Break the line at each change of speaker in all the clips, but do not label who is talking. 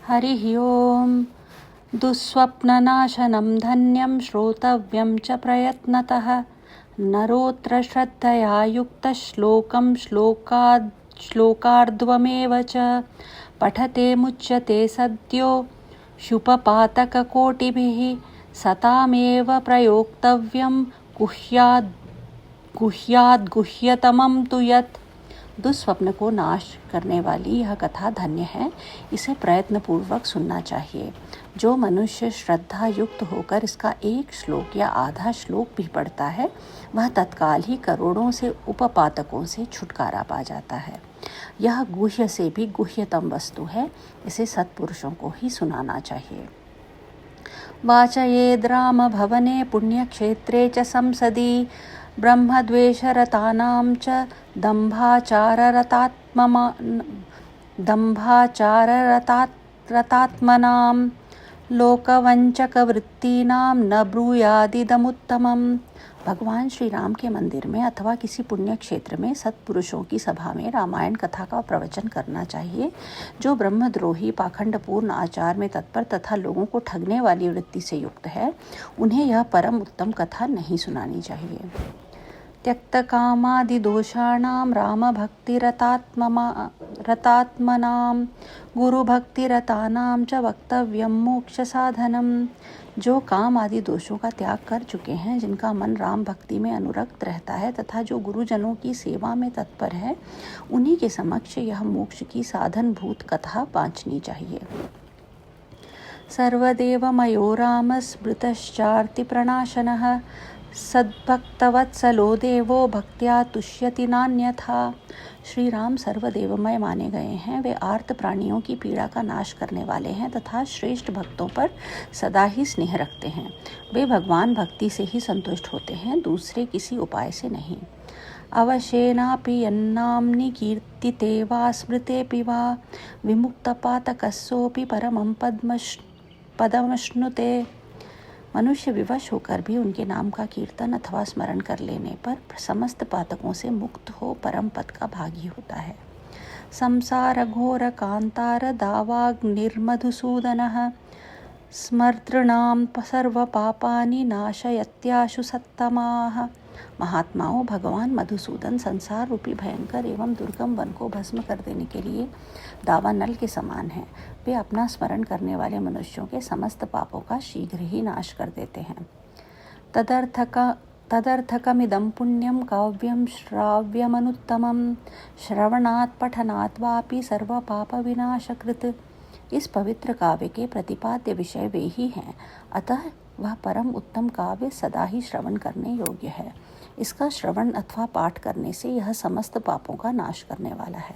हरिः ओम्। दुःस्वप्ननाशनं धन्यं श्रोतव्यं च प्रयत्नतः। नरोऽत्र श्रद्धया युक्तश्लोकं श्लोकार्द्वमेव च पठते मुच्यते सद्यो शुपपातककोटिभिः। सतामेव प्रयोक्तव्यं गुह्याद्गुह्यतमं तु यत्। दुःस्वप्न को नाश करने वाली यह कथा धन्य है, इसे प्रयत्नपूर्वक सुनना चाहिए। जो मनुष्य श्रद्धा युक्त होकर इसका एक श्लोक या आधा श्लोक भी पढ़ता है, वह तत्काल ही करोड़ों से उपपातकों से छुटकारा पा जाता है। यह गुह्य से भी गुह्यतम वस्तु है, इसे सत्पुरुषों को ही सुनाना चाहिए। वाचयेद् राम भवने पुण्यक्षेत्रे च संसदि ब्रह्मद्वेषरतानां च दम्भाचाररतात्मनां लोकवंचकवृत्तीनां न ब्रूयादिदमुत्तमम्। भगवान श्री राम के मंदिर में अथवा किसी पुण्य क्षेत्र में सत्पुरुषों की सभा में रामायण कथा का प्रवचन करना चाहिए। जो ब्रह्मद्रोही, पाखंडपूर्ण आचार में तत्पर तथा लोगों को ठगने वाली वृत्ति से युक्त है, उन्हें यह परम उत्तम कथा नहीं सुनानी चाहिए। त्यक्तकामादिदोषाणां रामभक्तिरतात्मनां गुरुभक्तिरतानां च वक्तव्यं मोक्षसाधनम्। जो काम आदि दोषों का त्याग कर चुके हैं, जिनका मन राम भक्ति में अनुरक्त रहता है तथा जो गुरुजनों की सेवा में तत्पर है, उन्हीं के समक्ष यह मोक्ष की साधनभूत कथा वांछनी चाहिए। सर्वदेवमयो राम स्मृतश्चार्ति प्रणाशनः सद्भक्तवत्सलो देवो भक्त्या तुष्यति नान्यथा। श्री राम सर्वदेवमय माने गए हैं। वे आर्त प्राणियों की पीड़ा का नाश करने वाले हैं तथा श्रेष्ठ भक्तों पर सदा ही स्नेह रखते हैं। वे भगवान भक्ति से ही संतुष्ट होते हैं, दूसरे किसी उपाय से नहीं। अवशेनापि यन्नाम्नि कीर्तिते वा स्मृतेऽपि वा विमुक्तपातकस्सोऽपि परमं पदमश्नुते। मनुष्य विवश होकर भी उनके नाम का कीर्तन अथवा स्मरण कर लेने पर समस्त पातकों से मुक्त हो परम पद का भागी होता है। संसार घोर कांतार दावाग्निर्मधुसूदनः स्मर्तृणां सर्व पापानि नाशयत्याशु सत्तमाः। महात्माओं, भगवान मधुसूदन संसार रूपी भयंकर एवं दुर्गम वन को भस्म कर देने के लिए दावानल के समान हैं। वे अपना स्मरण करने वाले मनुष्यों के समस्त पापों का शीघ्र ही नाश कर देते हैं। तदर्थकमिदं पुण्यं काव्यं श्राव्यमनुत्तमं श्रवणात् पठनात् वापि सर्वपापविनाशकृत्। इस पवित्र काव्य के प्रतिपाद्य विषय वे ही हैं, अतः वह परम उत्तम काव्य सदा ही श्रवण करने योग्य है। इसका श्रवण अथवा पाठ करने से यह समस्त पापों का नाश करने वाला है।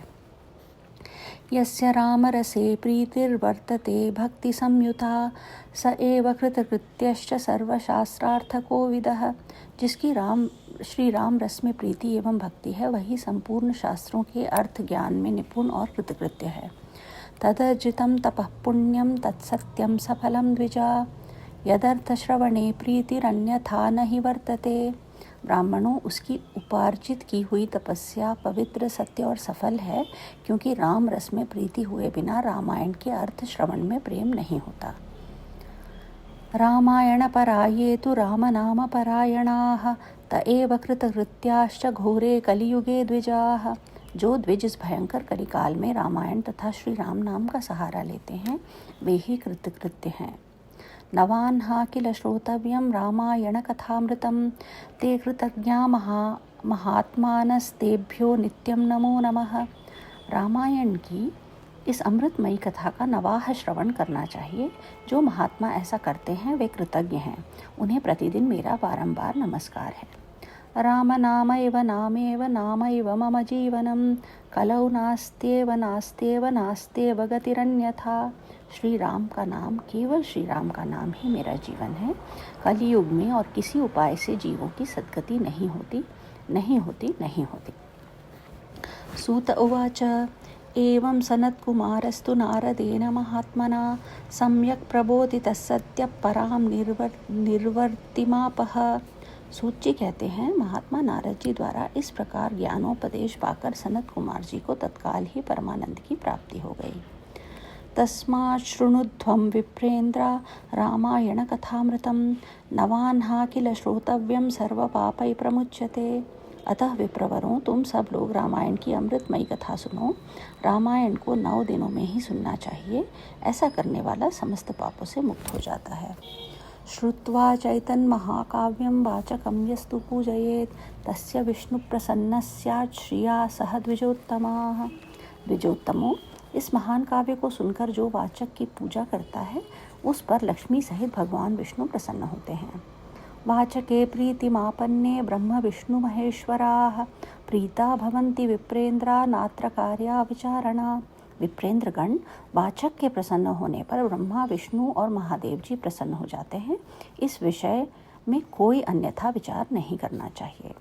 यस्य रामरसे प्रीतिर्वर्तते भक्ति संयुता स एव कृतकृत्यश्च सर्वशास्त्रार्थको विदः। जिसकी श्री राम रस में प्रीति एवं भक्ति है, वही संपूर्ण शास्त्रों के अर्थ ज्ञान में निपुण और कृतकृत्य है। तदर्जितं तपः पुण्यं तत्सत्यं सफलं द्विजा यदर्थश्रवणे प्रीतिरन्यथा न हि वर्तते। ब्राह्मणों, उसकी उपार्जित की हुई तपस्या पवित्र, सत्य और सफल है, क्योंकि राम रस में प्रीति हुए बिना रामायण के अर्थ श्रवण में प्रेम नहीं होता। रामायण पराये तु राम नाम परायणाः त एव कृतकृत्याश्च घोरे कलियुगे द्विजाः। जो द्विज इस भयंकर कलिकाल में रामायण तथा श्री राम नाम का सहारा लेते हैं, वे ही कृतकृत्य हैं। नवान्हा किल श्रोतव्यं रामायण कथामृतं ते कृतज्ञा महात्मानस्तेभ्यो नित्यं नमो नमः। रामायण की इस अमृतमयी कथा का नवाह श्रवण करना चाहिए। जो महात्मा ऐसा करते हैं, वे कृतज्ञ हैं, उन्हें प्रतिदिन मेरा बारंबार नमस्कार है। राम नामैव नामेव नामैव मम जीवनं कलौ नास्त्येव नास्त्येव नास्त्येव गतिरन्यथा। श्री राम का नाम, केवल श्री राम का नाम ही मेरा जीवन है। कलियुग में और किसी उपाय से जीवों की सद्गति नहीं होती। सूत उवाच एवं सनत्कुमारस्तु नारदेन महात्मना सम्यक् प्रबोधितः सत्यः परां निर्वर्तिमापः। सूत जी कहते हैं, महात्मा नारद जी द्वारा इस प्रकार ज्ञानोपदेश पाकर सनत कुमार जी को तत्काल ही परमानंद की प्राप्ति हो गई। तस्मात् शृणुध्वं विप्रेन्द्र रामायणकथामृतं नवान्हा किल श्रोतव्यं सर्वपापै प्रमुच्यते। अतः विप्रवरों, तुम सब लोग रामायण की अमृतमयी कथा सुनो। रामायण को 9 दिनों में ही सुनना चाहिए। ऐसा करने वाला समस्त पापों से मुक्त हो जाता है। श्रुत्वा चैतन्महाकाव्यं वाचकं यस्तु पूजयेत् तस्य विष्णुप्रसन्नः स्यात् श्रिया सह द्विजोत्तमाः। द्विजोत्तमों, इस महान काव्य को सुनकर जो वाचक की पूजा करता है उस पर लक्ष्मी सहित भगवान विष्णु प्रसन्न होते हैं। वाचके प्रीतिमापन्ने ब्रह्म विष्णु महेश्वराः प्रीता भवन्ति विप्रेन्द्रा नात्र कार्या विचारणा। विप्रेंद्रगण, वाचक के प्रसन्न होने पर ब्रह्मा विष्णु और महादेव जी प्रसन्न हो जाते हैं। इस विषय में कोई अन्यथा विचार नहीं करना चाहिए।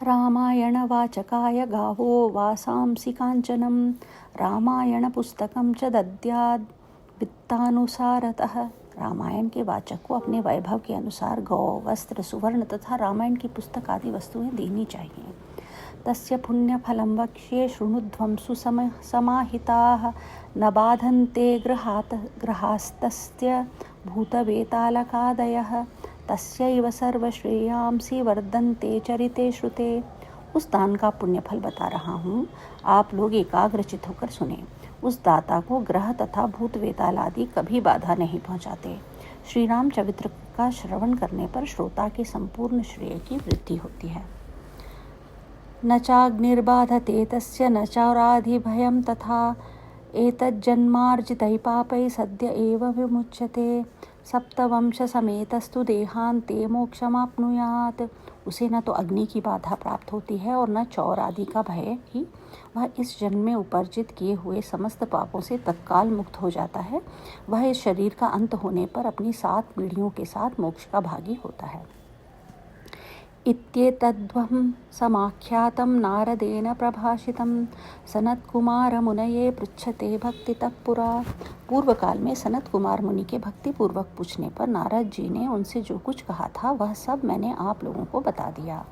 रामायण वाचकाय गावो वासांसि कांचनम रामायण पुस्तकम च दद्याद वित्तानुसारतः। रामायण के वाचक को अपने वैभव के अनुसार गौ, वस्त्र, सुवर्ण तथा रामायण की पुस्तक आदि वस्तुएं देनी चाहिए। तस्य पुण्यफलं वक्ष्ये शृणुध्वं सुसमाहिताः न बाधन्ते गृहास्तस्य भूतवेतालकादयः तस्यैव सर्वश्रेयांसि वर्धन्ते चरिते श्रुते। उस दान का पुण्यफल बता रहा हूँ, आप लोग एकाग्रचित होकर सुने। उस दाता को ग्रह तथा भूत वेताल आदि कभी बाधा नहीं पहुँचाते। श्री राम चरित्र का श्रवण करने पर श्रोता के संपूर्ण श्रेय की वृद्धि होती है। न चाग्निर्बाधते तस्य न चौराधिभयं तथा एतज्जन्मार्जितैः पापैः सद्य एव विमुच्यते। सप्तवंशसमेतस्तु देहान्ते मोक्षमाप्नुयात्। उसे न तो अग्नि की बाधा प्राप्त होती है और न चौर आदि का भय ही। वह इस जन्म में उपार्जित किए हुए समस्त पापों से तत्काल मुक्त हो जाता है। वह इस शरीर का अंत होने पर अपनी 7 पीढ़ियों के साथ मोक्ष का भागी होता है। इत्येतद्वं समाख्यातं नारदेन प्रभाषितं सनत्कुमारमुनये पृच्छते भक्तितः पुरा। पूर्व काल में सनत कुमार मुनि के भक्ति पूर्वक पूछने पर नारद जी ने उनसे जो कुछ कहा था वह सब मैंने आप लोगों को बता दिया।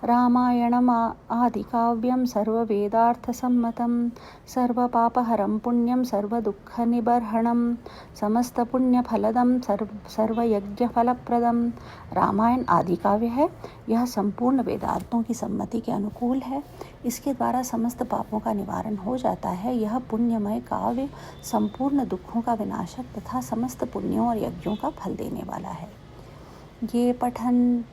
रामायणम् आदिकाव्यं सर्ववेदार्थसम्मतं सर्वपापहरं पुण्यं सर्वदुःखनिबर्हणं समस्तपुण्यफलदं सर्वयज्ञफलप्रदं। रामायण आदि काव्य है। यह संपूर्ण वेदार्थों की सम्मति के अनुकूल है। इसके द्वारा समस्त पापों का निवारण हो जाता है। यह पुण्यमय काव्य संपूर्ण दुखों का विनाशक तथा समस्त पुण्यों और यज्ञों का फल देने वाला है। ये पठन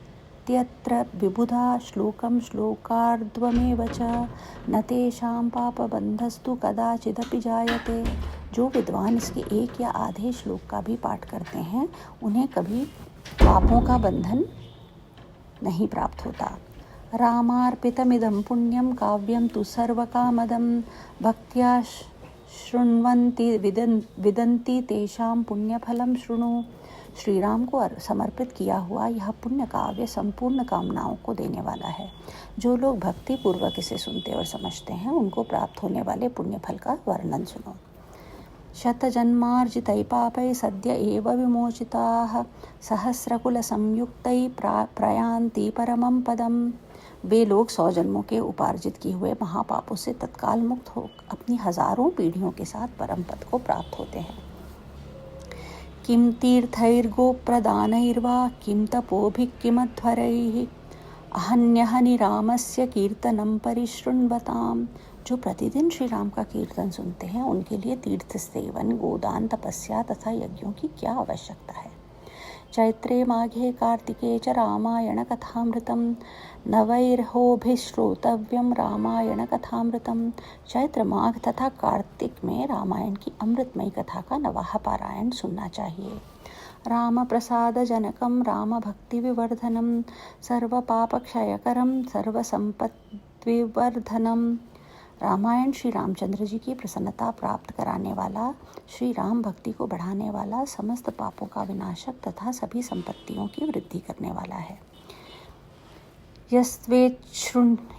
यत्र विबुधा श्लोकं श्लोकार्ध्वमेव च न तेषां पापबन्धस्तु कदाचिदपि जायते। जो विद्वान इसके एक या आधे श्लोक का भी पाठ करते हैं उन्हें कभी पापों का बंधन नहीं प्राप्त होता। रामार्पितमिदं पुण्यं काव्यं तु सर्वकामदं भक्त्या शृण्वन्ति विदन्ति तेषां पुण्यफलं शृणु। श्री राम को समर्पित किया हुआ यह पुण्य काव्य संपूर्ण कामनाओं को देने वाला है। जो लोग भक्ति पूर्वक इसे सुनते और समझते हैं उनको प्राप्त होने वाले पुण्य फल का वर्णन सुनो। शतजन्मार्जितैः पापैः सद्य एव विमोचिताः सहस्रकुलसंयुक्तैः प्रयान्ति परमं पदम्। वे लोग 100 जन्मों के उपार्जित किए हुए महापापों से तत्काल मुक्त हो अपनी हजारों पीढ़ियों के साथ परम पद को प्राप्त होते हैं। किं तीर्थैर्गोप्रदानैर्वा किं तपोभिः किमध्वरैः अहन्यहनि रामस्य कीर्तनं परिशृण्वताम्। जो प्रतिदिन श्री राम का कीर्तन सुनते हैं उनके लिए तीर्थ सेवन, गोदान, तपस्या तथा यज्ञों की क्या आवश्यकता है। चैत्रे माघे कार्तिके च रामायण कथामृतं नवैर्होभिः श्रोतव्यं रामायण कथामृतं। चैत्र, माघ तथा कार्तिक में रामायण की अमृतमयी कथा का नवाह पारायण सुनना चाहिए। राम प्रसाद जनकं राम भक्ति विवर्धनम सर्वपापक्षयकरं सर्वसंपद्विवर्धनम। रामायण श्री रामचंद्र जी की प्रसन्नता प्राप्त कराने वाला, श्री राम भक्ति को बढ़ाने वाला, समस्त पापों का विनाशक तथा सभी संपत्तियों की वृद्धि करने वाला है।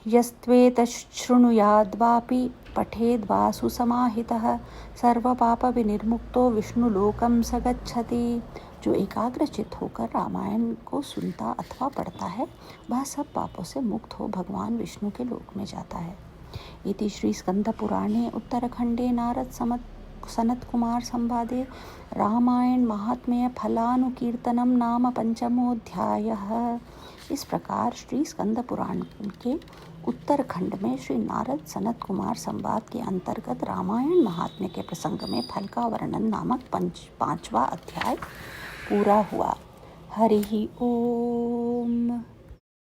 यस्त्वेतच्छृणुयाद्वापि पठेद्वा सुसमाहितः सर्वपापविनिर्मुक्तो विष्णुलोकं स गच्छति। जो एकाग्रचित होकर रामायण को सुनता अथवा पढ़ता है वह सब पापों से मुक्त हो भगवान विष्णु के लोक में जाता है। इति श्री स्कंद पुराणे उत्तरखंडे नारद सनत कुमार संवादे रामायण महात्म्य फलानुकीर्तनम नाम पंचमोऽध्यायः। इस प्रकार श्री स्कंद पुराण के उत्तरखंड में श्री नारद सनत कुमार संवाद के अंतर्गत रामायण महात्म्य के प्रसंग में फल का वर्णन नामक पांचवा अध्याय पूरा हुआ। हरि ओम।